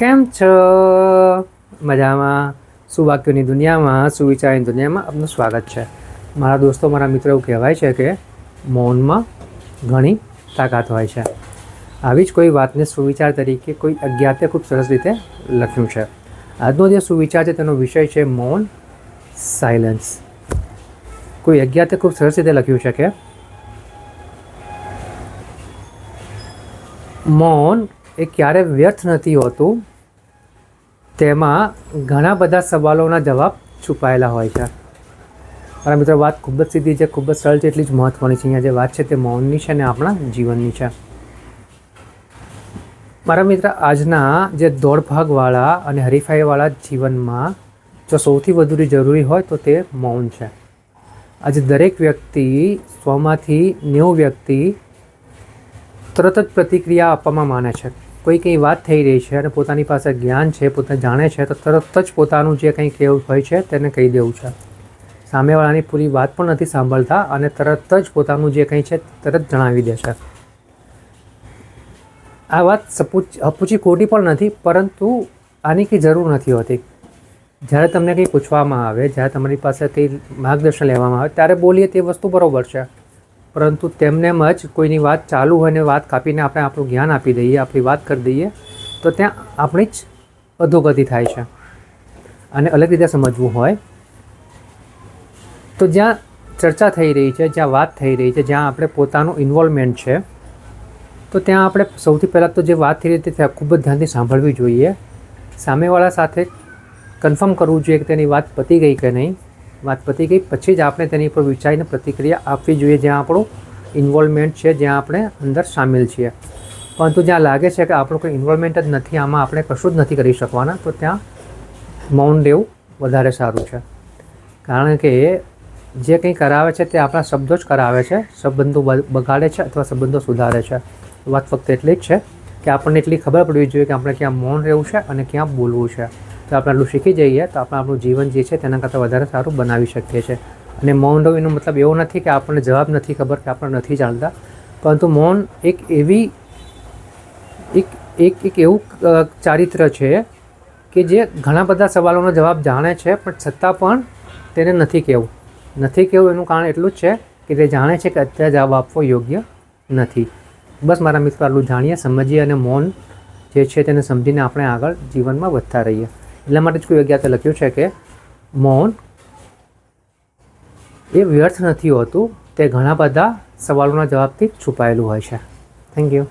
કેમ છો? મજામાં? સુવાક્યોની દુનિયામાં, સુવિચારની દુનિયામાં આપનું સ્વાગત છે. મારા દોસ્તો, મારા મિત્રો એવું કહેવાય છે કે મૌનમાં ઘણી તાકાત હોય છે. આવી જ કોઈ વાતને સુવિચાર તરીકે કોઈ અજ્ઞાતે ખૂબ સરસ રીતે લખ્યું છે. આજનો જે સુવિચાર છે તેનો વિષય છે મૌન, સાયલન્સ. કોઈ અજ્ઞાતે ખૂબ સરસ રીતે લખ્યું છે કે મૌન એ ક્યારે વ્યર્થ નથી હોતું, તેમાં ઘણા બધા સવાલોના જવાબ છુપાયેલા હોય છે. મારા મિત્રો, વાત ખૂબ જ સીધી છે, ખૂબ જ સરળ છે, એટલી જ મહત્ત્વની છે. અહીંયા જે વાત છે તે મૌનની છે અને આપણા જીવનની છે. મારા મિત્ર, આજના જે દોડભાગવાળા અને હરીફાઈવાળા જીવનમાં જો સૌથી વધુ જરૂરી હોય તો તે મૌન છે. આજે દરેક વ્યક્તિ 100માંથી 90 વ્યક્તિ તરત જ પ્રતિક્રિયા આપવામાં માને છે. કોઈ કંઈ વાત થઈ રહી છે અને પોતાની પાસે જ્ઞાન છે, પોતે જાણે છે, તો તરત જ પોતાનું જે કંઈ કહેવું હોય છે તેને કહી દેવું છે. સામેવાળાની પૂરી વાત પણ નથી સાંભળતા અને તરત જ પોતાનું જે કંઈ છે તરત જણાવી દે છે. આ વાત અપૂચી ખોટી પણ નથી, પરંતુ આની કંઈ જરૂર નથી હોતી. જ્યારે તમને કંઈ પૂછવામાં આવે, જ્યારે તમારી પાસે કંઈ માર્ગદર્શન લેવામાં આવે ત્યારે બોલીએ તે વસ્તુ બરાબર છે, પરંતુ તેમને જ કોઈની વાત ચાલુ હોય ને વાત કાપીને આપણે આપણું જ્ઞાન આપી દઈએ, આપણી વાત કરી દઈએ, તો ત્યાં આપણી જ અધોગતિ થાય છે. અને અલગ રીતે સમજવું હોય તો જ્યાં ચર્ચા થઈ રહી છે, જ્યાં વાત થઈ રહી છે, જ્યાં આપણે પોતાનું ઇન્વોલ્વમેન્ટ છે, તો ત્યાં આપણે સૌથી પહેલાં તો જે વાત થઈ રહી છે ત્યાં ખૂબ જ ધ્યાનથી સાંભળવી જોઈએ. સામેવાળા સાથે કન્ફર્મ કરવું જોઈએ કે તેની વાત પતી ગઈ કે નહીં. વાત પતી ગઈ પછી જ આપણે તેની પર વિચારીને પ્રતિક્રિયા આપવી જોઈએ, જ્યાં આપણું ઇન્વોલ્વમેન્ટ છે, જ્યાં આપણે અંદર સામેલ છીએ. પરંતુ જ્યાં લાગે છે કે આપણું કોઈ ઇન્વોલ્વમેન્ટ જ નથી, આમાં આપણે કશું જ નથી કરી શકવાના, તો ત્યાં મૌન રહેવું વધારે સારું છે. કારણ કે જે કંઈ કરાવે છે તે આપણા શબ્દો જ કરાવે છે. સંબંધો બગાડે છે અથવા સંબંધો સુધારે છે. વાત ફક્ત એટલી જ છે કે આપણને એટલી ખબર પડવી જોઈએ કે આપણે ક્યાં મૌન રહેવું છે અને ક્યાં બોલવું છે. તો આપણે આટલું શીખી જઈએ તો આપણે આપણું જીવન જે છે તેના કરતાં વધારે સારું બનાવી શકીએ છીએ. અને મૌન રહેવું એનો મતલબ એવો નથી કે આપણને જવાબ નથી ખબર, કે આપણે નથી જાણતા, પરંતુ મૌન એક એવું ચારિત્ર છે કે જે ઘણા બધા સવાલોનો જવાબ જાણે છે, પણ છતાં પણ તેને નથી કહેવું. નથી કહેવું એનું કારણ એટલું જ છે કે તે જાણે છે કે અત્યારે જવાબ આપવો યોગ્ય નથી. બસ મારા મિત્રો, આટલું જાણીએ, સમજીએ અને મૌન જે છે તેને સમજીને આપણે આગળ જીવનમાં વધતા રહીએ. એટલા માટે જ કોઈ અજ્ઞાતે લખ્યું છે કે મૌન એ વ્યર્થ નથી હોતું, તે ઘણા બધા સવાલોના જવાબથી છુપાયેલું હોય છે. Thank you.